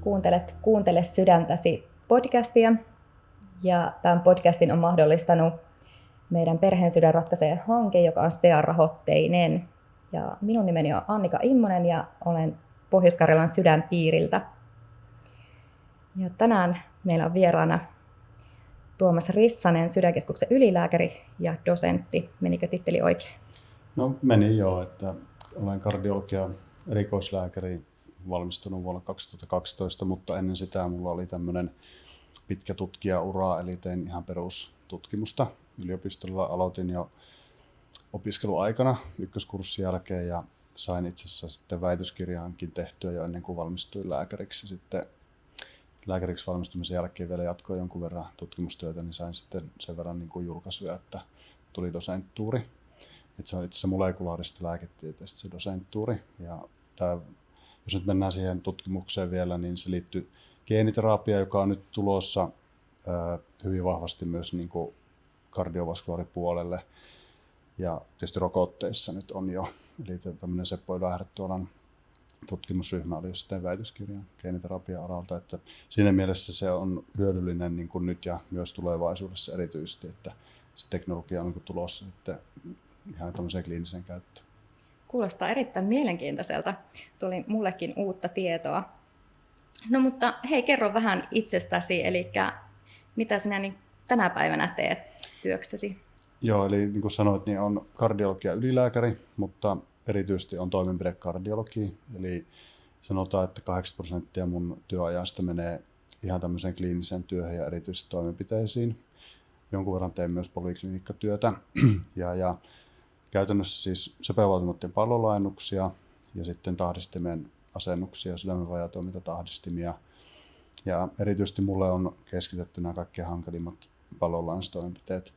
Kuuntelet Kuuntele sydäntäsi podcastia. Ja tämän podcastin on mahdollistanut meidän Perheen sydän ratkaisee hanke, joka on STEA-rahoitteinen. Ja minun nimeni on Annika Immonen ja olen Pohjois-Karjalan Sydänpiiriltä. Ja tänään meillä on vieraana Tuomas Rissanen, Sydänkeskuksen ylilääkäri ja dosentti. Menikö titteli oikein? No meni joo, että olen kardiologia erikoislääkäri, valmistunut vuonna 2012, mutta ennen sitä mulla oli tämmöinen pitkä tutkijaura, eli tein ihan perustutkimusta. Yliopistolla aloitin jo opiskeluaikana ykköskurssin jälkeen ja sain itse asiassa sitten väitöskirjaankin tehtyä jo ennen kuin valmistuin lääkäriksi. Sitten lääkäriksi valmistumisen jälkeen vielä jatkoin jonkun verran tutkimustyötä, niin sain sitten sen verran niin kuin julkaisuja, että tuli dosenttuuri. Että se on itse asiassa molekulaarista lääketieteestä se dosenttuuri. Ja jos nyt mennään siihen tutkimukseen vielä, niin se liittyy geeniterapiaan, joka on nyt tulossa hyvin vahvasti myös niin kuin kardiovaskuaaripuolelle. Ja tietysti rokotteissa nyt on jo, eli tämmöinen Seppo Ylä-Herttualan tutkimusryhmä oli jo sitten väitöskirjan geeniterapia-alalta, että siinä mielessä se on hyödyllinen niin kuin nyt ja myös tulevaisuudessa erityisesti, että se teknologia on niin kuin tulossa sitten ihan tämmöiseen kliiniseen käyttöön. Kuulostaa erittäin mielenkiintoiselta. Tuli mullekin uutta tietoa. No mutta hei, kerro vähän itsestäsi, eli mitä sinä niin tänä päivänä teet työksesi? Joo, eli niin kuin sanoit, niin on kardiologia ylilääkäri, mutta erityisesti on toimenpidekardiologi. Eli sanotaan, että 80% mun työajasta menee ihan tämmöiseen kliiniseen työhön ja erityisesti toimenpiteisiin. Jonkun verran teen myös polikliniikkatyötä ja käytännössä siis sepelvaltimoiden pallolaajennuksia ja sitten tahdistimen asennuksia, sydämenvajaatoimintatahtistimia. Ja erityisesti mulle on keskitetty nämä kaikkein hankalimmat pallonlaajennustoimenpiteet,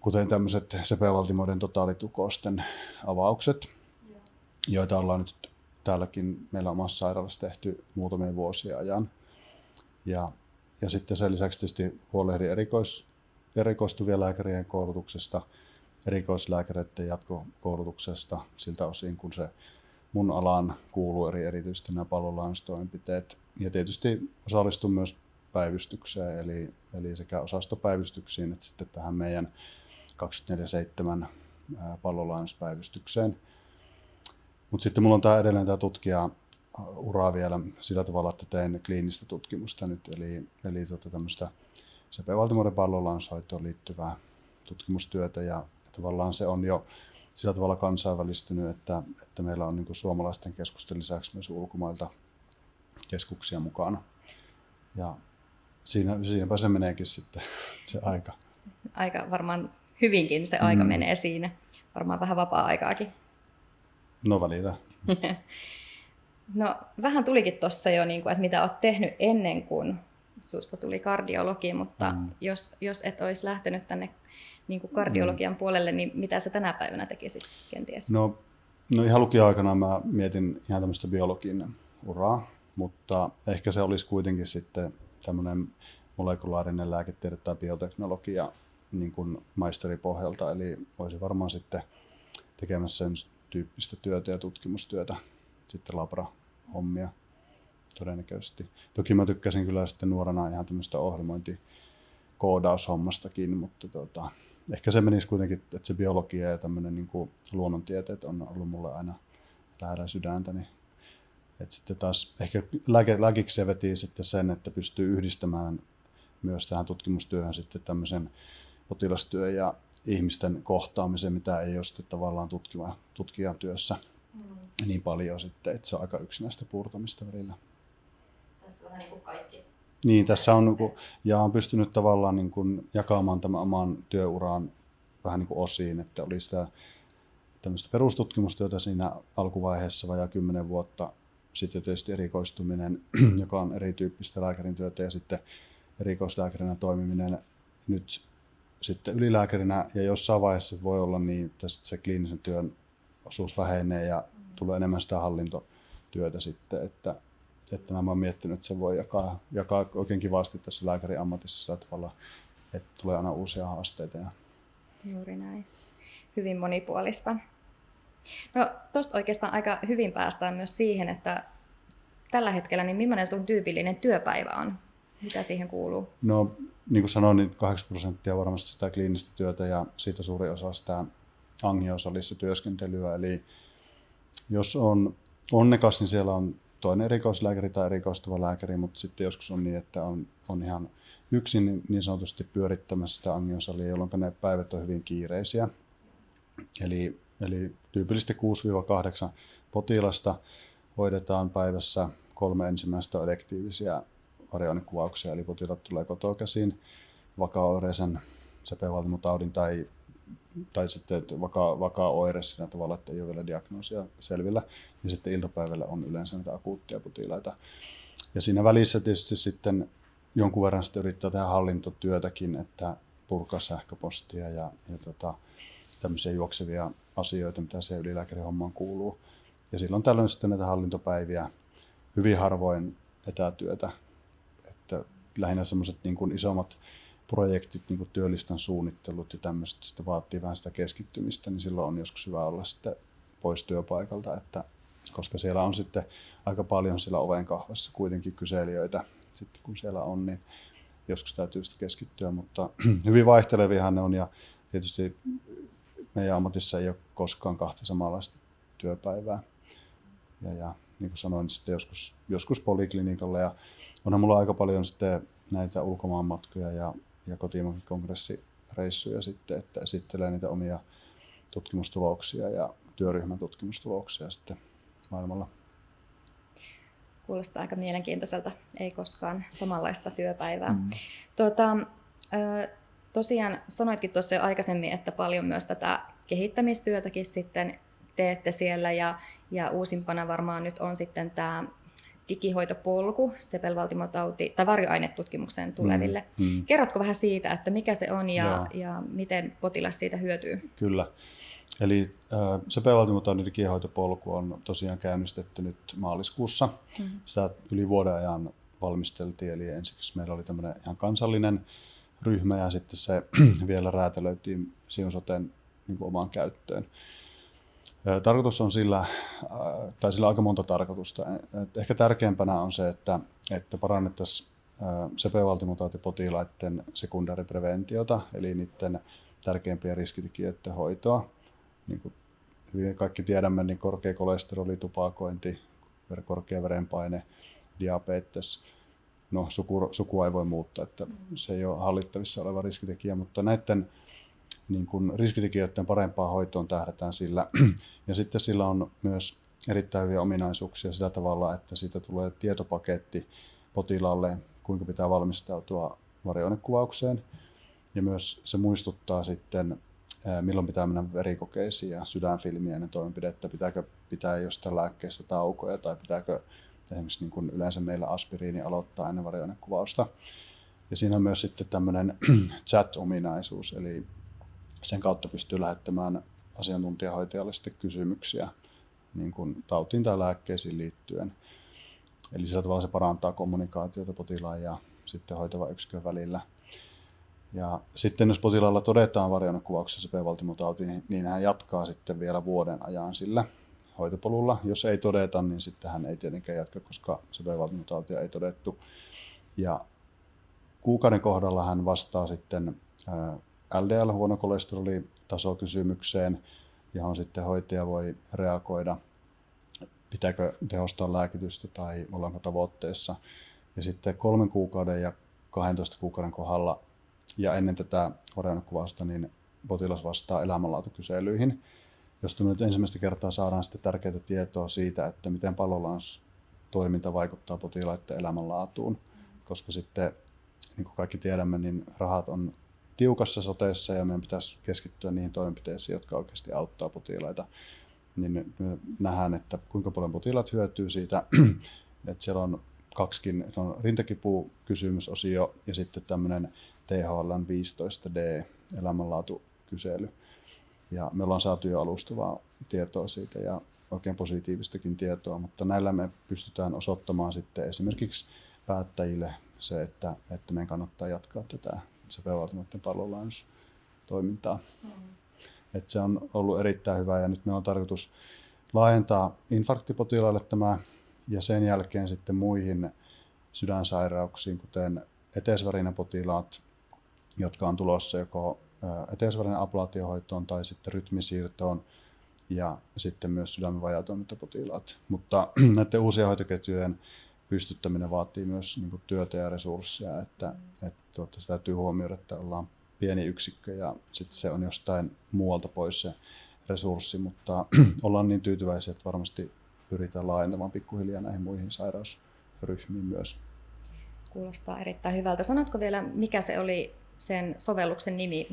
kuten tämmöiset sepelvaltimoiden totaalitukousten avaukset, joita ollaan nyt täälläkin meillä omassa sairaalassa tehty muutamia vuosia ajan. Ja sitten sen lisäksi tietysti huolehdin erikoistuvien lääkärien koulutuksesta, erikoislääkäreiden jatkokoulutuksesta siltä osin, kun se mun alaan kuuluu erityisesti nämä pallonlaajennustoimenpiteet. Ja tietysti osallistun myös päivystykseen, eli sekä osastopäivystyksiin että sitten tähän meidän 24/7 pallonlaajennuspäivystykseen. Mutta sitten mulla on edelleen tämä tutkija-ura vielä sillä tavalla, että teen kliinistä tutkimusta nyt, eli tämmöistä sepelvaltimoiden pallonlaajennushoitoon liittyvää tutkimustyötä ja tavallaan se on jo sillä tavalla kansainvälistynyt, että meillä on niin kuin suomalaisten keskusten lisäksi myös ulkomailta keskuksia mukana. Ja siinäpä se meneekin sitten se aika. Aika varmaan hyvinkin se aika menee siinä. Varmaan vähän vapaa-aikaakin. No välillä. No vähän tulikin tuossa jo, että mitä olet tehnyt ennen kuin susta tuli kardiologi, mutta jos et olisi lähtenyt tänne niin kuin kardiologian puolelle, niin mitä sä tänä päivänä tekisit kenties? No ihan lukio-aikana mä mietin ihan tämmöistä biologin uraa, mutta ehkä se olisi kuitenkin sitten tämmöinen molekulaarinen lääketiede tai bioteknologia niin kuin maisteripohjalta, eli olisin varmaan sitten tekemässä sen tyyppistä työtä ja tutkimustyötä, sitten labra-hommia todennäköisesti. Toki mä tykkäsin kyllä sitten nuorena ihan tämmöistä ohjelmointikoodaus-hommastakin, mutta ehkä se menisi kuitenkin, että se biologia ja tämmöinen niin kuin luonnontieteet on ollut mulle aina lähellä sydäntäni. Et sitten taas ehkä lääkikseen veti sitten sen, että pystyy yhdistämään myös tähän tutkimustyöhön sitten tämmöisen potilastyön ja ihmisten kohtaamisen, mitä ei ole sitten tavallaan tutkijan työssä niin paljon sitten, että se on aika yksinäistä puurtamista välillä. Tässä on vähän niin kuin kaikki. Niin, tässä on ja on pystynyt tavallaan niin kuin jakamaan tämän oman työuraan vähän niin kuin osiin, että oli sitä tämmöistä perustutkimustyötä siinä alkuvaiheessa vajaa 10 vuotta, sitten tietysti erikoistuminen, joka on erityyppistä lääkärin työtä ja sitten erikoislääkärinä toimiminen nyt sitten ylilääkärinä ja jossain vaiheessa voi olla niin, että se kliinisen työn osuus vähenee ja tulee enemmän sitä hallintotyötä sitten, että nämä on miettinyt, että se voi jakaa oikein kivasti tässä lääkärin ammatissa sillä tavalla, että tulee aina uusia haasteita. Juuri näin. Hyvin monipuolista. No tuosta oikeastaan aika hyvin päästään myös siihen, että tällä hetkellä, niin millainen sun tyypillinen työpäivä on? Mitä siihen kuuluu? No, niin kuin sanoin, niin 8% varmasti sitä kliinistä työtä ja siitä suuri osa sitä angiosalissa työskentelyä. Eli jos on onnekas, niin siellä on toinen erikoislääkäri tai erikoistuva lääkäri, mutta sitten joskus on niin, että on ihan yksin niin sanotusti pyörittämässä sitä angiosalia, jolloin ne päivät on hyvin kiireisiä. Eli tyypillisesti 6-8 potilasta hoidetaan päivässä 3 ensimmäistä elektiivisiä varioinnikuvauksia, eli potilaat tulee kotoa käsin vakaoireisen sepelvaltimotaudin tai sitten vakaa oire siinä tavalla, että ei ole vielä diagnoosia selvillä. Ja sitten iltapäivällä on yleensä näitä akuuttia potilaita. Ja siinä välissä tietysti sitten jonkun verran sitten yrittää tehdä hallintotyötäkin, että purkaa sähköpostia ja tämmöisiä juoksevia asioita, mitä se ylilääkärin hommaan kuuluu. Ja silloin tällöin sitten näitä hallintopäiviä, hyvin harvoin etätyötä. Että lähinnä semmoiset niin kuin isommat projektit, niin kuin työlistan suunnittelut ja tämmöiset, sitten vaatii vähän sitä keskittymistä, niin silloin on joskus hyvä olla sitten pois työpaikalta, koska siellä on sitten aika paljon siellä oven kahvassa kuitenkin kyselijöitä, sitten kun siellä on, niin joskus täytyy sitten keskittyä, mutta hyvin vaihteleviahan ne on ja tietysti meidän ammatissa ei ole koskaan kahta samanlaista työpäivää. Ja niin kuin sanoin, niin sitten joskus poliklinikalla ja onhan mulla aika paljon sitten näitä ulkomaanmatkoja ja kotimaan kongressireissuja sitten, että esittelee niitä omia tutkimustuloksia ja työryhmän tutkimustuloksia sitten maailmalla. Kuulostaa aika mielenkiintoiselta, ei koskaan samanlaista työpäivää. Tosiaan sanoitkin tuossa jo aikaisemmin, että paljon myös tätä kehittämistyötäkin sitten teette siellä ja uusimpana varmaan nyt on sitten tämä digihoitopolku sepelvaltimotauti tai varjoainetutkimukseen tuleville. Kerrotko vähän siitä, että mikä se on ja miten potilas siitä hyötyy? Kyllä. Eli sepelvaltimotaudin digihoitopolku on tosiaan käynnistetty nyt maaliskuussa. Sitä yli vuoden ajan valmisteltiin, eli ensiksi meillä oli tämmöinen ihan kansallinen ryhmä ja sitten se vielä räätälöitiin Siun Soten niin kuin omaan käyttöön. Tarkoitus on sillä on aika monta tarkoitusta. Ehkä tärkeimpänä on se, että parannettaisiin sepelvaltimotautipotilaiden sekundääripreventiota, eli niiden tärkeimpien riskitekijöiden hoitoa. Niin kuin hyvin kaikki tiedämme, niin korkea kolesteroli, tupakointi, korkea verenpaine, diabetes. No, sukua ei voi muuttaa, että se ei ole hallittavissa oleva riskitekijä, mutta näiden niin kuin riskitekijöiden parempaan hoitoon tähdätään sillä. Ja sitten sillä on myös erittäin hyviä ominaisuuksia sillä tavalla, että siitä tulee tietopaketti potilaalle, kuinka pitää valmistautua varioainekuvaukseen. Ja myös se muistuttaa sitten, milloin pitää mennä verikokeisiin ja sydänfilmiä ennen toimenpidettä, pitääkö pitää jostain lääkkeestä taukoja tai pitääkö esimerkiksi niin kuin yleensä meillä aspiriini aloittaa ennen varioainekuvausta. Ja siinä on myös sitten tämmöinen chat-ominaisuus, eli sen kautta pystyy lähettämään asiantuntijahoitajalle sitten kysymyksiä niin kuin tautiin tai lääkkeisiin liittyen. Eli sillä tavalla se parantaa kommunikaatiota potilaan ja sitten hoitavan yksikön välillä. Ja sitten jos potilaalla todetaan varioainekuvauksessa sepelvaltimotauti, niin hän jatkaa sitten vielä vuoden ajan sillä hoitopolulla. Jos ei todeta, niin sitten hän ei tietenkään jatka, koska sepelvaltimotautia ei todettu. Ja kuukauden kohdalla hän vastaa sitten LDL, huono kolesterolitasokysymykseen, johon sitten hoitaja voi reagoida, pitääkö tehostaa lääkitystä tai ollaanko tavoitteessa. Ja sitten 3 kuukauden ja 12 kuukauden kohdalla ja ennen tätä varioainekuvausta niin potilas vastaa elämänlaatukyselyihin, josta nyt ensimmäistä kertaa saadaan sitten tärkeää tietoa siitä, että miten palolans-toiminta vaikuttaa potilaiden elämänlaatuun, koska sitten niin kuin kaikki tiedämme, niin rahat on tiukassa soteessa ja meidän pitäisi keskittyä niihin toimenpiteisiin, jotka oikeasti auttaa potilaita. Niin me nähdään, että kuinka paljon potilaat hyötyy siitä, että siellä on on rintakipu-kysymysosio ja sitten tämmöinen THL:n 15D elämänlaatukysely. Ja me ollaan saatu jo alustavaa tietoa siitä ja oikein positiivistakin tietoa, mutta näillä me pystytään osoittamaan sitten esimerkiksi päättäjille se, että meidän kannattaa jatkaa tätä sepelvaltimoiden palloillannustoimintaa. Että se on ollut erittäin hyvä ja nyt meillä on tarkoitus laajentaa infarktipotilaille tämä ja sen jälkeen sitten muihin sydänsairauksiin, kuten eteisvärinäpotilaat, jotka on tulossa joko eteisvärinän ablaatiohoitoon tai sitten rytmisiirtoon, ja sitten myös sydämen vajaatoimintapotilaat. Mutta näiden uusien hoitoketjujen pystyttäminen vaatii myös niin kuin työtä ja resursseja, että se täytyy huomioida, että ollaan pieni yksikkö ja sitten se on jostain muualta pois se resurssi, mutta ollaan niin tyytyväisiä, että varmasti pyritään laajentamaan pikkuhiljaa näihin muihin sairausryhmiin myös. Kuulostaa erittäin hyvältä. Sanotko vielä, mikä se oli sen sovelluksen nimi?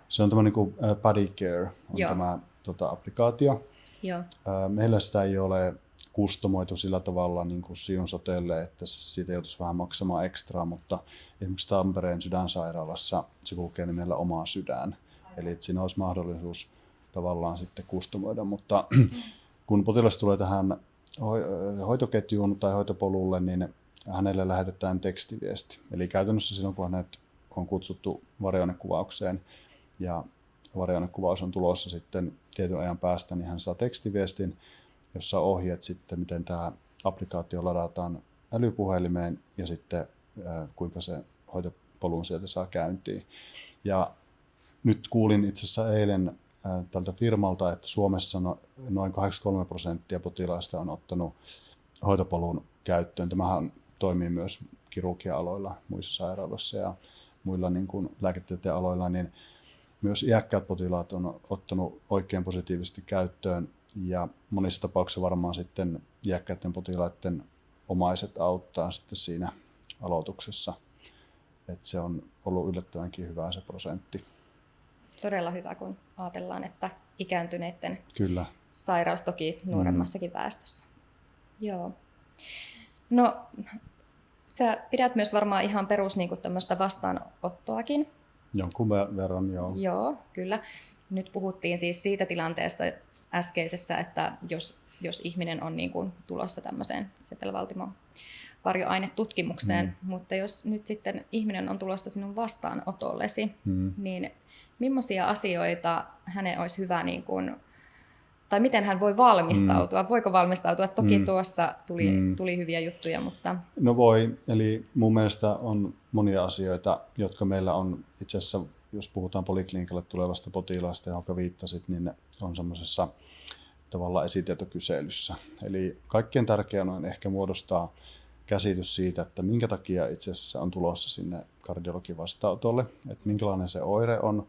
Se on tämmöinen kuin PaddyCare, on tämä applikaatio. Joo. Meillä sitä ei ole kustomoitu sillä tavalla niin kuin Siun Sotelle, että siitä joutuisi vähän maksamaan ekstraa, mutta esimerkiksi Tampereen sydänsairaalassa se kulkee nimellä Oma Sydän. Eli että siinä olisi mahdollisuus tavallaan sitten kustomoida, mutta kun potilas tulee tähän hoitoketjuun tai hoitopolulle, niin hänelle lähetetään tekstiviesti. Eli käytännössä silloin, kun hänet on kutsuttu varionekuvaukseen ja varionekuvaus on tulossa sitten tietyn ajan päästä, niin hän saa tekstiviestin, jossa on ohjeet sitten, miten tämä applikaatio ladataan älypuhelimeen ja sitten kuinka se hoitopolun sieltä saa käyntiin. Ja nyt kuulin itse asiassa eilen tältä firmalta, että Suomessa noin 83% potilaista on ottanut hoitopolun käyttöön. Tämähän toimii myös kirurgia-aloilla, muissa sairaaloissa ja muilla niin kuin lääketieteen aloilla, niin myös iäkkäät potilaat on ottanut oikein positiivisesti käyttöön ja monissa tapauksissa varmaan sitten iäkkäiden potilaiden omaiset auttaa sitten siinä aloituksessa. Että se on ollut yllättävänkin hyvä se prosentti. Todella hyvä, kun ajatellaan, että ikääntyneiden Kyllä. sairaus toki nuoremmassakin väestössä. Joo. No, sä pidät myös varmaan ihan perus niin kuin tämmöistä vastaanottoakin. Jonkun verran, joo. Joo, kyllä. Nyt puhuttiin siis siitä tilanteesta äskeisessä, että jos ihminen on niin kuin tulossa tämmöiseen Sepelvaltimon varjoainetutkimukseen, mutta jos nyt sitten ihminen on tulossa sinun vastaanotollesi, niin millaisia asioita hänen olisi hyvä, niin kuin, tai miten hän voi valmistautua? Voiko valmistautua? Toki tuossa tuli hyviä juttuja, mutta... No voi, eli mun mielestä on monia asioita, jotka meillä on itse asiassa, jos puhutaan poliklinikalle tulevasta potilaasta, johon viittasit, niin ne on semmoisessa tavallaan esitietokyselyssä. Eli kaikkein tärkein on ehkä muodostaa käsitys siitä, että minkä takia itse asiassa on tulossa sinne kardiologin vastaanotolle, että minkälainen se oire on,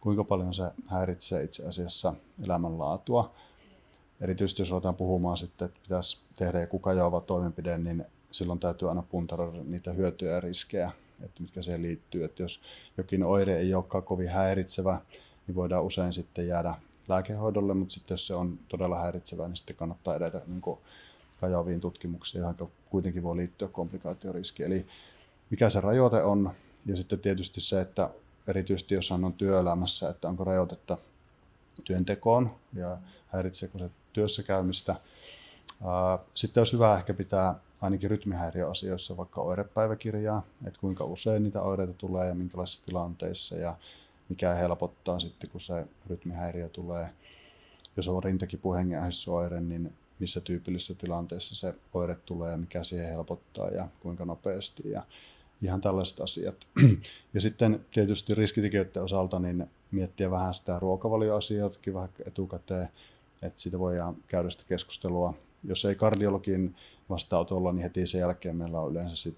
kuinka paljon se häiritsee itse asiassa elämänlaatua. Erityisesti jos aletaan puhumaan sitten, että pitäisi tehdä joku kajoava toimenpide, niin silloin täytyy aina puntaroida niitä hyötyjä ja riskejä, että mitkä siihen liittyy. Että jos jokin oire ei olekaan kovin häiritsevä, niin voidaan usein sitten jäädä lääkehoidolle, mutta sitten jos se on todella häiritsevää, niin sitten kannattaa edetä niin kuin kajoaviin tutkimuksiin, johon kuitenkin voi liittyä komplikaatioriski. Eli mikä se rajoite on, ja sitten tietysti se, että erityisesti jos hän on työelämässä, että onko rajoitetta työntekoon ja häiritseekö se työssä käymistä. Sitten olisi hyvä ehkä pitää ainakin rytmihäiriöasioissa vaikka oirepäiväkirjaa, että kuinka usein niitä oireita tulee ja minkälaisissa tilanteissa ja mikä helpottaa sitten, kun se rytmihäiriö tulee. Jos on rintakipu, hengenahdistusoire, niin missä tyypillisissä tilanteissa se oire tulee ja mikä siihen helpottaa ja kuinka nopeasti ja ihan tällaiset asiat. Ja sitten tietysti riskitekijöiden osalta niin miettiä vähän sitä ruokavalioasiaakin vähän etukäteen, että siitä voidaan käydä sitä keskustelua. Jos ei kardiologin vastaanotolla, niin heti sen jälkeen meillä on yleensä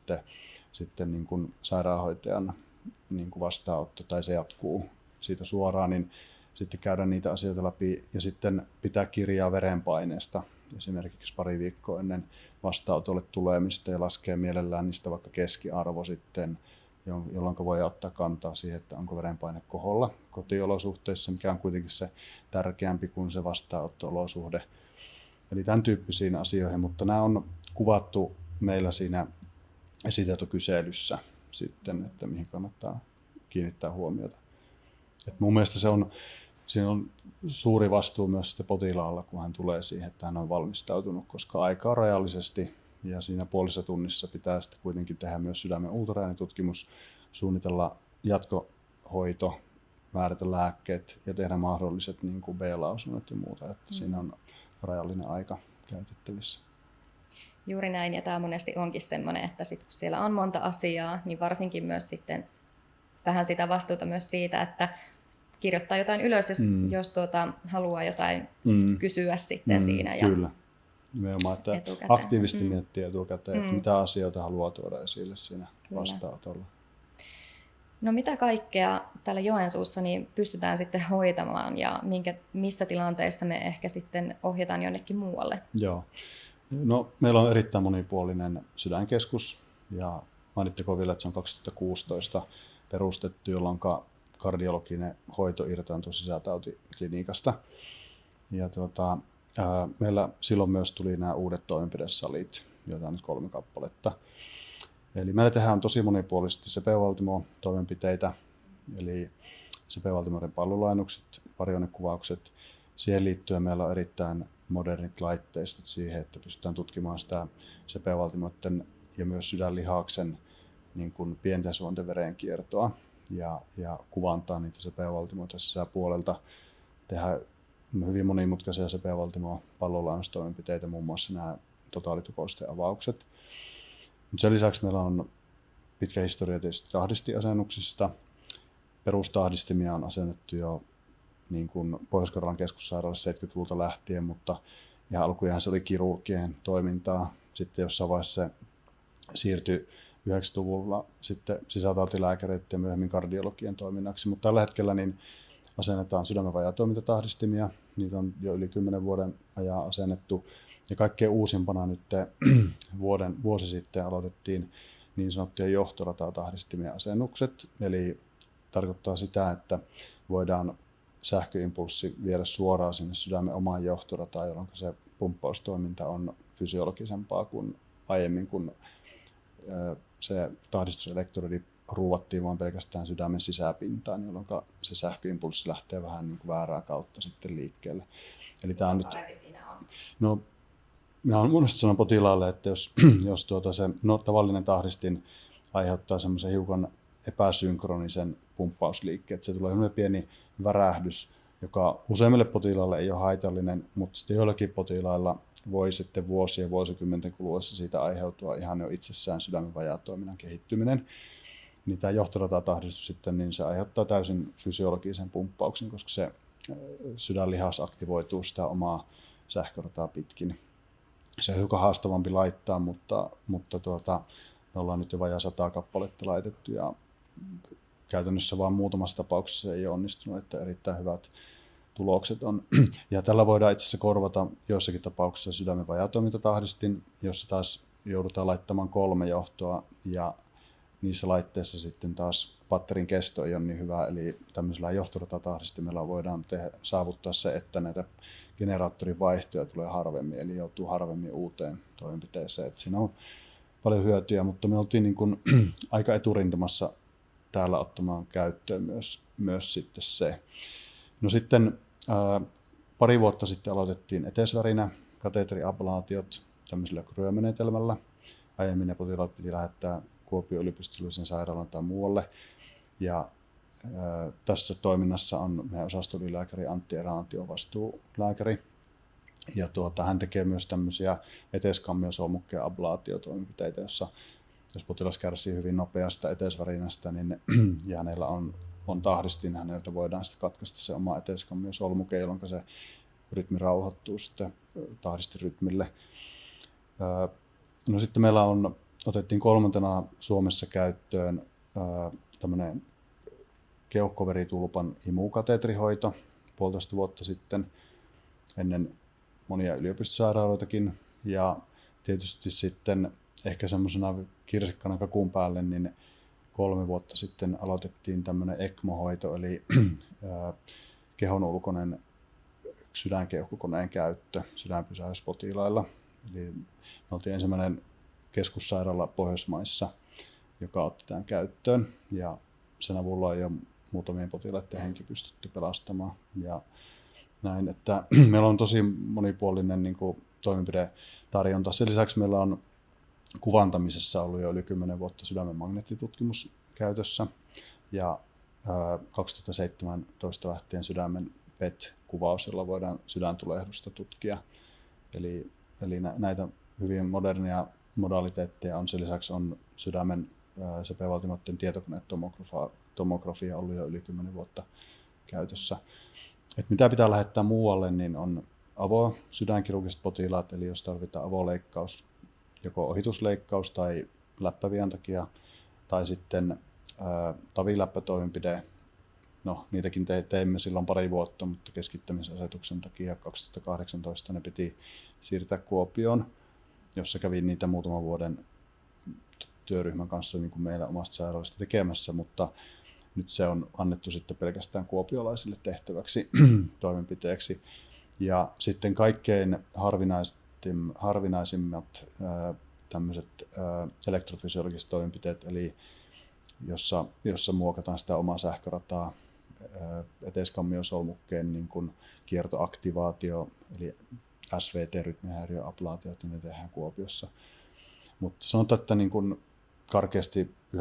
sitten niin kuin sairaanhoitajan niin kuin vastaanotto tai se jatkuu siitä suoraan, niin sitten käydä niitä asioita läpi ja sitten pitää kirjaa verenpaineesta esimerkiksi pari viikkoa ennen vastaanotolle tulemista ja laskee mielellään niistä vaikka keskiarvo sitten, jolloin voi ottaa kantaa siihen, että onko verenpaine koholla kotiolosuhteissa, mikä on kuitenkin se tärkeämpi kuin se vastaanotto-olosuhde. Eli tämän tyyppisiin asioihin, mutta nämä on kuvattu meillä siinä esitietokyselyssä sitten, että mihin kannattaa kiinnittää huomiota. Et mun mielestä siinä on suuri vastuu myös sitten potilaalla, kun hän tulee siihen, että hän on valmistautunut, koska aikaa rajallisesti ja siinä puolissa tunnissa pitää sitten kuitenkin tehdä myös sydämen ultraäänitutkimus, suunnitella jatkohoito, määrätä lääkkeet ja tehdä mahdolliset niin kuin B-lausunnot ja muuta, että siinä on rajallinen aika käytettävissä. Juuri näin, ja tämä monesti onkin semmoinen, että sit kun siellä on monta asiaa, niin varsinkin myös sitten vähän sitä vastuuta myös siitä, että kirjoittaa jotain ylös, jos haluaa jotain kysyä sitten siinä. Ja kyllä. Nimenomaan, että etukäteen. Aktiivisesti miettii etukäteen, että mitä asioita haluaa tuoda esille siinä vastaanotolla. No mitä kaikkea täällä Joensuussa niin pystytään sitten hoitamaan ja missä tilanteissa me ehkä sitten ohjataan jonnekin muualle? Joo. No, meillä on erittäin monipuolinen sydänkeskus ja mainitteko vielä, että se on 2016 perustettu, jolloin kardiologinen hoito irtaantui sisätautiklinikasta. Ja meillä silloin myös tuli nämä uudet toimenpidesalit, joita on nyt 3 kappaletta. Eli meillä tehdään tosi monipuolisesti CP-valtimo-toimenpiteitä, eli CP-valtimoiden pallolainukset, varionekuvaukset. Siihen liittyen meillä on erittäin modernit laitteistot siihen, että pystytään tutkimaan sitä CP-valtimoiden ja myös sydänlihaksen niin kuin pienten suonten verenkiertoa ja kuvantaa niitä CP-valtimoita sisäpuolelta. Tehdään hyvin monimutkaisia CP-valtimo-pallolainustoimenpiteitä, muun muassa nämä totaalitukoisten avaukset. Mutta sen lisäksi meillä on pitkä historia tietysti tahdistiasennuksista. Perustahdistimia on asennettu jo niin kuin Pohjois-Karjalan keskussairaalassa 70-luvulta lähtien, mutta ihan alkujaan se oli kirurgien toimintaa. Sitten jossain vaiheessa se siirtyi 90-luvulla sitten sisätautilääkäreiden ja myöhemmin kardiologien toiminnaksi. Mutta tällä hetkellä niin asennetaan sydämen vajaatoimintatahdistimia. Niitä on jo yli 10 vuoden ajan asennettu. Ja kaikkein uusimpana nyt vuosi sitten aloitettiin niin sanottuja johtoratatahdistimien asennukset. Eli tarkoittaa sitä, että voidaan sähköimpulssi viedä suoraan sinne sydämen omaan johtorataan, jolloin se pumppaustoiminta on fysiologisempaa kuin aiemmin, kun se tahdistuselektrodi ruuvattiin vain pelkästään sydämen sisäpintaan, jolloin se sähköimpulssi lähtee vähän niin kuin väärää kautta sitten liikkeelle. Eli tämä on nyt, no, minä olen monesti sanonut potilaalle, että jos se tavallinen tahdistin aiheuttaa semmoisen hiukan epäsynkronisen pumppausliikkeen, että se tulee semmoinen pieni värähdys, joka useimmille potilaille ei ole haitallinen, mutta sitten joillakin potilailla voi sitten vuosien, vuosikymmenten kuluessa siitä aiheutua ihan jo itsessään sydämen vajaatoiminnan kehittyminen. Niin tämä johtoratatahdistus sitten, niin se aiheuttaa täysin fysiologisen pumppauksen, koska se sydänlihas aktivoituu sitä omaa sähkörataa pitkin. Se on hiukan haastavampi laittaa, mutta me ollaan nyt jo vajaa 100 kappaletta laitettu ja käytännössä vain muutamassa tapauksessa ei ole onnistunut, että erittäin hyvät tulokset on. Ja tällä voidaan itse asiassa korvata joissakin tapauksissa sydämen vajaatoimintatahdistin, jossa taas joudutaan laittamaan 3 johtoa ja niissä laitteissa sitten taas patterin kesto ei ole niin hyvä, eli tämmöisellä johtoratatahdistimella voidaan saavuttaa se, että näitä generaattorin vaihtoja tulee harvemmin, eli joutuu harvemmin uuteen toimenpiteeseen. Et siinä on paljon hyötyjä, mutta me oltiin niin kuin aika eturintamassa täällä ottamaan käyttöön myös sitten se. No sitten pari vuotta sitten aloitettiin etesvärinä kateteriablaatiot tämmöisellä kryömenetelmällä. Aiemmin ne potilaat piti lähettää Kuopion yliopistollisen sairaalan tai muualle. Ja tässä toiminnassa on meidän osastoylilääkäri Antti Eraantio vastuulääkäri. Ja hän tekee myös tämmöisiä eteskammiosolmukkeen ablaatiotoimenpiteitä, jossa jos potilas kärsii hyvin nopeasta etesvärinästä, niin, ja hänellä on tahdistin, häneltä voidaan sitten katkaista se oma eteskammiosolmuke, jolloin se rytmi rauhoittuu sitten tahdistirytmille. No sitten meillä otettiin 3. Suomessa käyttöön tämmöinen keuhkoveritulpan imukateetrihoito 1,5 vuotta sitten ennen monia yliopistosairaaloitakin. Ja tietysti sitten ehkä semmoisena kirsikkana kakun päälle, niin 3 vuotta sitten aloitettiin tämmöinen ECMO-hoito, eli kehon ulkoinen sydänkeuhkokoneen käyttö sydänpysähdyspotilailla. Eli me oltiin ensimmäinen keskussairaala Pohjoismaissa, joka otti tämän käyttöön, ja sen avulla on jo muutamien potilaiden henki pystytty pelastamaan. Ja näin, että meillä on tosi monipuolinen niin kuin toimenpidetarjonta. Sen lisäksi meillä on kuvantamisessa ollut jo yli 10 vuotta sydämen magneettitutkimus käytössä, ja 2017 lähtien sydämen PET-kuvaus, jolla voidaan sydäntulehdusta tutkia. Eli näitä hyvin modernia modaliteetteja on. Sen lisäksi on sydämen CP-valtimoiden tietokonetomografia ollut jo yli 10 vuotta käytössä. Et mitä pitää lähettää muualle, niin on avosydänkirurgiset potilaat, eli jos tarvitaan avoleikkaus, joko ohitusleikkaus tai läppävian takia, tai sitten taviläppätoimenpide. No, niitäkin teimme silloin pari vuotta, mutta keskittämisasetuksen takia 2018 ne piti siirtää Kuopioon, jossa kävin niitä muutaman vuoden työryhmän kanssa niin kuin meillä omasta sairaalasta tekemässä, mutta nyt se on annettu sitten pelkästään kuopiolaisille tehtäväksi toimenpiteeksi. Ja sitten kaikkein harvinaisimmat tämmöiset elektrofysiologiset toimenpiteet, eli jossa muokataan sitä omaa sähkörataa, eteiskammiosolukkeen niin kuin kiertoaktivaatio, eli SVT-rytmihäiriöablaatiot, niin ne tehdään Kuopiossa. Mutta sanotaan, että niin kuin karkeasti 90-95%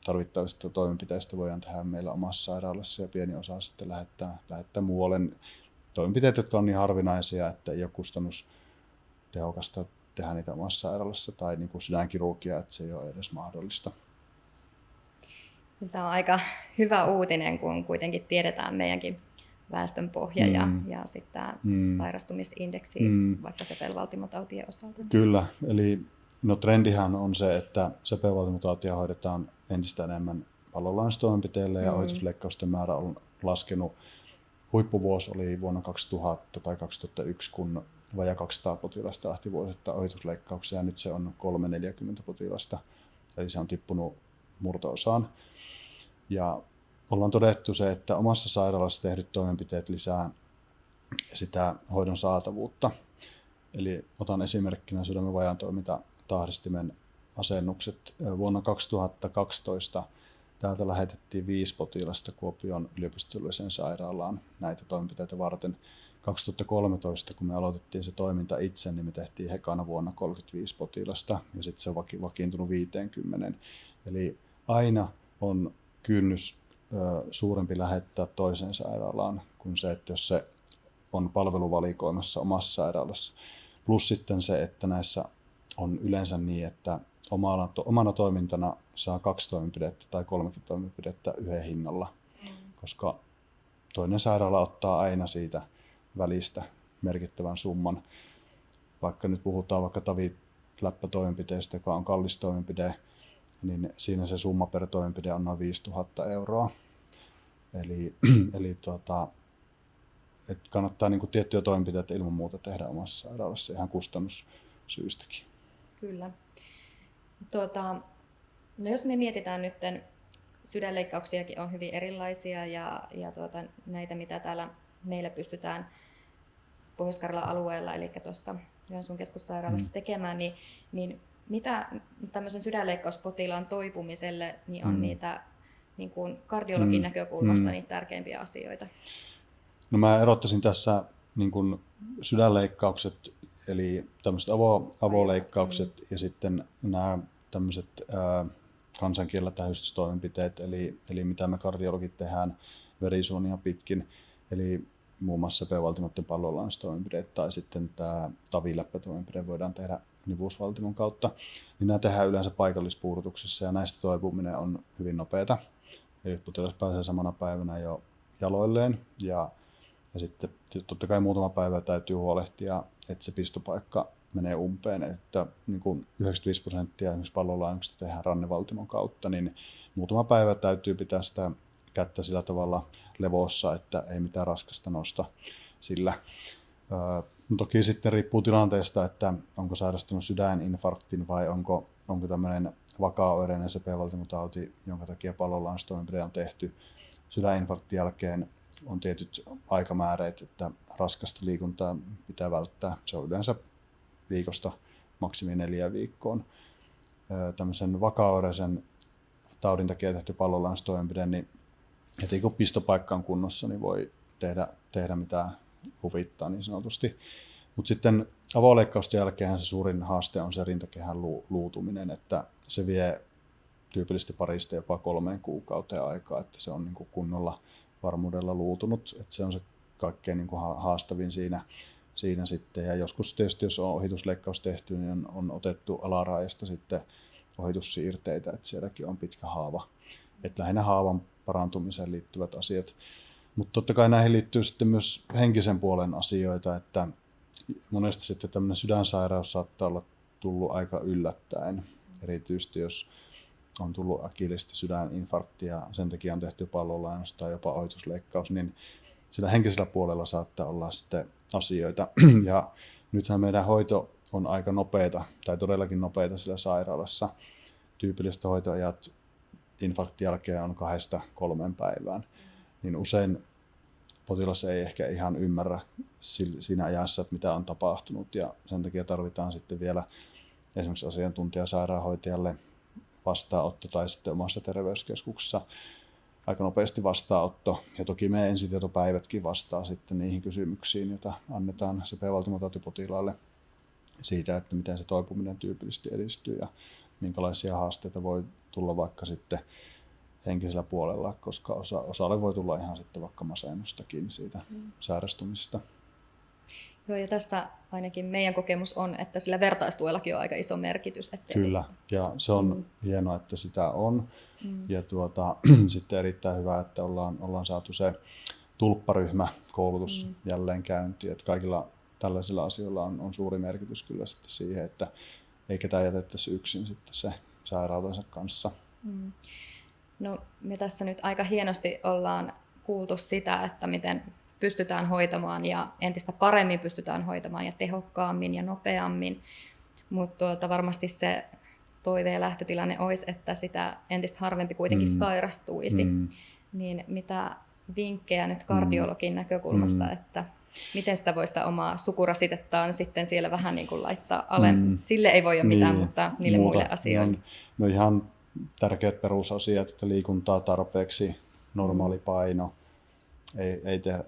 tarvittavista toimenpiteistä voidaan tehdä meillä omassa sairaalassa ja pieni osa sitten lähettää muualle. Toimenpiteet, jotka on niin harvinaisia, että ei ole kustannustehokasta tehdä niitä omassa sairaalassa tai niin kuin sydänkirurgia, että se ei ole edes mahdollista. Tämä on aika hyvä uutinen, kun kuitenkin tiedetään meidänkin väestönpohja ja sitten tämä sairastumisindeksi vaikka sepelvaltimotautien osalta. Kyllä, eli trendihän on se, että sepelvaltimotautia hoidetaan entistä enemmän pallonlaajennustoimenpiteillä ja ohitusleikkausten määrä on laskenut. Huippuvuosi oli vuonna 2000 tai 2001, kun vajaa 200 potilasta lähti vuosittain ohitusleikkauksia ja nyt se on 340 potilasta, eli se on tippunut murto-osaan. Ja ollaan todettu se, että omassa sairaalassa tehdyt toimenpiteet lisää sitä hoidon saatavuutta. Eli otan esimerkkinä sydämen vajaantoimintatahdistimen asennukset. Vuonna 2012 täältä lähetettiin 5 potilasta Kuopion yliopistolliseen sairaalaan näitä toimenpiteitä varten. 2013, kun me aloitettiin se toiminta itse, niin me tehtiin ekana vuonna 35 potilasta ja sitten se on vakiintunut 50. Eli aina on kynnys suurempi lähettää toiseen sairaalaan kuin se, että jos se on palveluvalikoimassa omassa sairaalassa. Plus sitten se, että näissä on yleensä niin, että omana toimintana saa 2 toimenpidettä tai 3 toimenpidettä yhden hinnalla, koska toinen sairaala ottaa aina siitä välistä merkittävän summan. Vaikka nyt puhutaan vaikka taviläppätoimenpiteestä, joka on kallis toimenpide, niin siinä se summa per toimenpide on noin 5 000 €. Eli että kannattaa niin kuin tiettyjä toimenpiteitä ilman muuta tehdä omassa sairaalassa ihan kustannussyystäkin. Kyllä. No jos me mietitään nyt, sydänleikkauksiakin on hyvin erilaisia ja näitä, mitä täällä meillä pystytään Pohjois-Karjalan alueella, eli tuossa Joensuun keskussairaalassa tekemään, niin mitä tämmöisen sydänleikkauspotilaan toipumiselle niin on niitä niin kuin kardiologin näkökulmasta niitä tärkeimpiä asioita? No mä erottaisin tässä niin kuin sydänleikkaukset, eli tämmöiset avoleikkaukset ja sitten nämä tämmöiset kansankielellä tähystystoimenpiteet, eli mitä me kardiologit tehdään verisuonia pitkin, eli muun muassa CP-valtimoiden pallonlaajennustoimenpiteet tai sitten tämä taviläppätoimenpide voidaan tehdä nivuusvaltimon kautta, niin nämä tehdään yleensä paikallispuudutuksessa ja näistä toipuminen on hyvin nopeata. Eli potilas pääsee samana päivänä jo jaloilleen ja sitten totta kai muutama päivä täytyy huolehtia, että se pistopaikka menee umpeen, että niin kuin 95% esimerkiksi pallonlaajennuksesta tehdään rannevaltimon kautta, niin muutama päivä täytyy pitää sitä kättä sillä tavalla levossa, että ei mitään raskasta nosta sillä. Toki sitten riippuu tilanteesta, että onko sairastunut sydäninfarktin vai onko tämmöinen vakaaoireinen CP-valtimotauti, jonka takia pallonlaajennustoimenpide on tehty. Sydäninfarktin jälkeen on tietyt aikamääreet, että raskasta liikuntaa pitää välttää. Se on yleensä viikosta maksimi 4 viikkoon. Tämmöisen vakaaoireisen taudin takia tehty pallonlaajennustoimenpide, niin heti kun pistopaikka on kunnossa, niin voi tehdä mitä huvittaa niin sanotusti. Mutta sitten avoleikkausten jälkeen se suurin haaste on se rintakehän luutuminen, että se vie tyypillisesti parista jopa 3 kuukauteen aikaa, että se on niin kuin kunnolla varmuudella luutunut. Että se on se kaikkein niin kuin haastavin siinä siinä sitten. Ja joskus tietysti, jos on ohitusleikkaus tehty, niin on otettu alaraajasta sitten ohitussiirteitä, että sielläkin on pitkä haava. Että lähinnä haavan parantumiseen liittyvät asiat. Mutta totta kai näihin liittyy sitten myös henkisen puolen asioita, että monesti sitten tämmöinen sydänsairaus saattaa olla tullut aika yllättäen. Erityisesti jos on tullut äkillisesti sydäninfarkti ja sen takia on tehty pallonlaajennus tai jopa ohitusleikkaus, niin sillä henkisellä puolella saattaa olla sitten asioita. Ja nythän meidän hoito on aika nopeata tai todellakin nopeata sillä sairaalassa. Tyypillistä hoitoajat infarktin jälkeen on 2-3 päivään. Niin usein potilas ei ehkä ihan ymmärrä siinä ajassa, että mitä on tapahtunut, ja sen takia tarvitaan sitten vielä esimerkiksi asiantuntijasairaanhoitajalle vastaanotto tai sitten omassa terveyskeskuksessa aika nopeasti vastaanotto. Ja toki meidän ensitietopäivätkin vastaa sitten niihin kysymyksiin, joita annetaan CP-valtimotautipotilaalle siitä, että miten se toipuminen tyypillisesti edistyy ja minkälaisia haasteita voi tulla vaikka sitten henkisellä puolella, koska osalle voi tulla ihan sitten vaikka masennustakin siitä sairastumisesta. Joo, ja tässä ainakin meidän kokemus on, että sillä vertaistuellakin on aika iso merkitys. Kyllä, ja se on hienoa, että sitä on. Ja sitten erittäin hyvä, että ollaan saatu se tulpparyhmäkoulutus jälleen käyntiin. Että kaikilla tällaisilla asioilla on suuri merkitys kyllä sitten siihen, että ei ketään jätettäisi yksin sitten se sairautensa kanssa. No, me tässä nyt aika hienosti ollaan kuultu sitä, että miten pystytään hoitamaan ja entistä paremmin pystytään hoitamaan ja tehokkaammin ja nopeammin, mutta varmasti se toive ja lähtötilanne olisi, että sitä entistä harvempi kuitenkin sairastuisi. Niin mitä vinkkejä nyt kardiologin näkökulmasta, että miten sitä voi sitä omaa sukurasitettaan sitten siellä vähän niin kuin laittaa alemmin? Sille ei voi ole mitään, mutta niille muille asioille. No ihan tärkeät perusasiat, että liikuntaa tarpeeksi, normaali paino,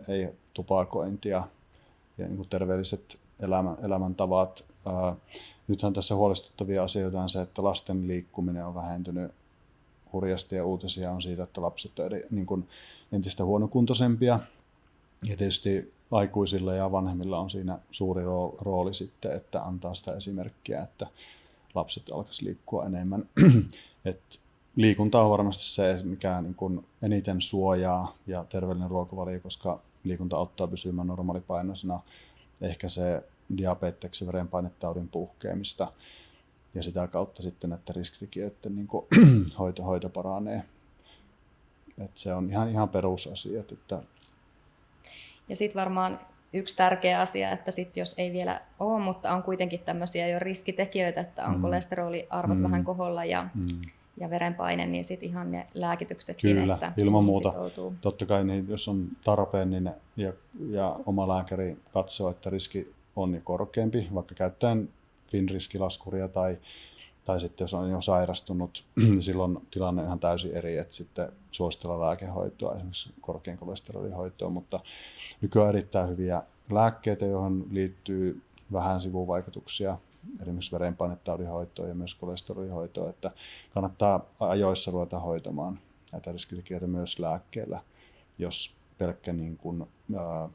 ei tupakointia ja niin kuin terveelliset elämäntavat. Nythän tässä huolestuttavia asioita on se, että lasten liikkuminen on vähentynyt hurjasti ja uutisia on siitä, että lapset ovat niin kuin entistä huonokuntoisempia. Ja tietysti aikuisilla ja vanhemmilla on siinä suuri rooli sitten, että antaa sitä esimerkkiä, että lapset alkaisivat liikkua enemmän. Et liikunta on varmasti se, mikä niin kuin eniten suojaa ja terveellinen ruokavalio, koska liikunta auttaa pysymään normaalipainoisena, ehkä se diabeteksen verenpainetaudin puhkeamista ja sitä kautta sitten, että riskitekijöiden niin kuin hoito paranee. Et se on ihan perusasiat. Että ja sitten varmaan yksi tärkeä asia, että sit jos ei vielä ole, mutta on kuitenkin tämmöisiä jo riskitekijöitä, että on kolesteroliarvot vähän koholla ja verenpaine, niin sitten ihan ne lääkityksetkin. Kyllä, että ilman muuta. sitoutuu. Totta kai niin, jos on tarpeen niin ja oma lääkäri katsoo, että riski on jo korkeampi, vaikka käyttäen FIN-riskilaskuria tai sitten jos on jo sairastunut, niin silloin tilanne on ihan täysin eri, että sitten suositellaan lääkehoitoa, esimerkiksi korkean kolesterolin hoitoa, mutta nykyään on erittäin hyviä lääkkeitä, joihin liittyy vähän sivuvaikutuksia, esimerkiksi verenpainetaudin hoitoa ja myös kolesterolin hoitoa, että kannattaa ajoissa ruveta hoitamaan näitä riskitekijöitä myös lääkkeellä, jos pelkkä niin kuin,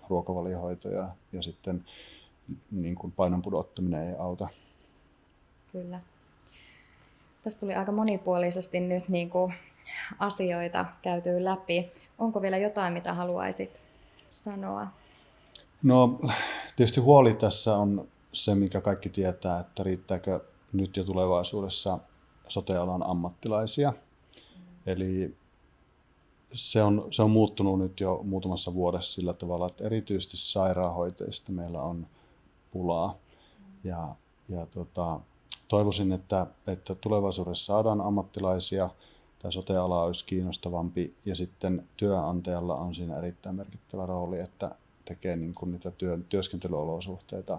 ruokavaliohoito ja sitten niin kuin painon pudottaminen ei auta. Kyllä. Tästä tuli aika monipuolisesti nyt niin kuin asioita käytyy läpi. Onko vielä jotain, mitä haluaisit sanoa? No tietysti huoli tässä on se, mikä kaikki tietää, että riittääkö nyt ja tulevaisuudessa sote-alan ammattilaisia. Eli se on muuttunut nyt jo muutamassa vuodessa sillä tavalla, että erityisesti sairaanhoitajista meillä on pulaa. Ja toivoisin, että tulevaisuudessa saadaan ammattilaisia, tai sote-ala olisi kiinnostavampi, ja sitten työnantajalla on siinä erittäin merkittävä rooli, että tekee niin kuin niitä työskentelyolosuhteita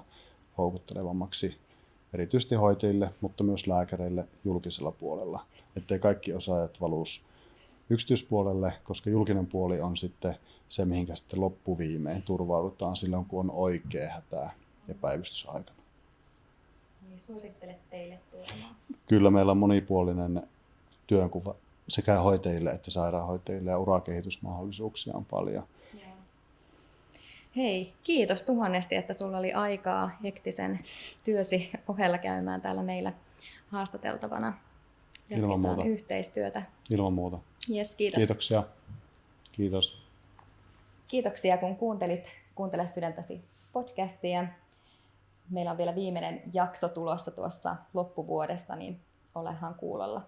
houkuttelevammaksi erityisesti hoitajille, mutta myös lääkäreille julkisella puolella, ettei kaikki osaajat valuisi yksityispuolelle, koska julkinen puoli on sitten se, mihinkä sitten loppuviimein turvaudutaan silloin, kun on oikea hätä ja päivystysaikana. Eli suosittelet teille tulemaan? Kyllä meillä on monipuolinen työnkuva sekä hoitajille että sairaanhoitajille ja urakehitysmahdollisuuksia on paljon. Hei, kiitos tuhannesti, että sulla oli aikaa hektisen työsi ohella käymään täällä meillä haastateltavana. Ilman muuta. Yhteistyötä. Ilman muuta. Yes, kiitos. Kiitoksia. Kiitos. Kiitoksia, kun Kuuntele sydäntäsi podcastia. Meillä on vielä viimeinen jakso tulossa tuossa loppuvuodesta, niin olehan kuulolla.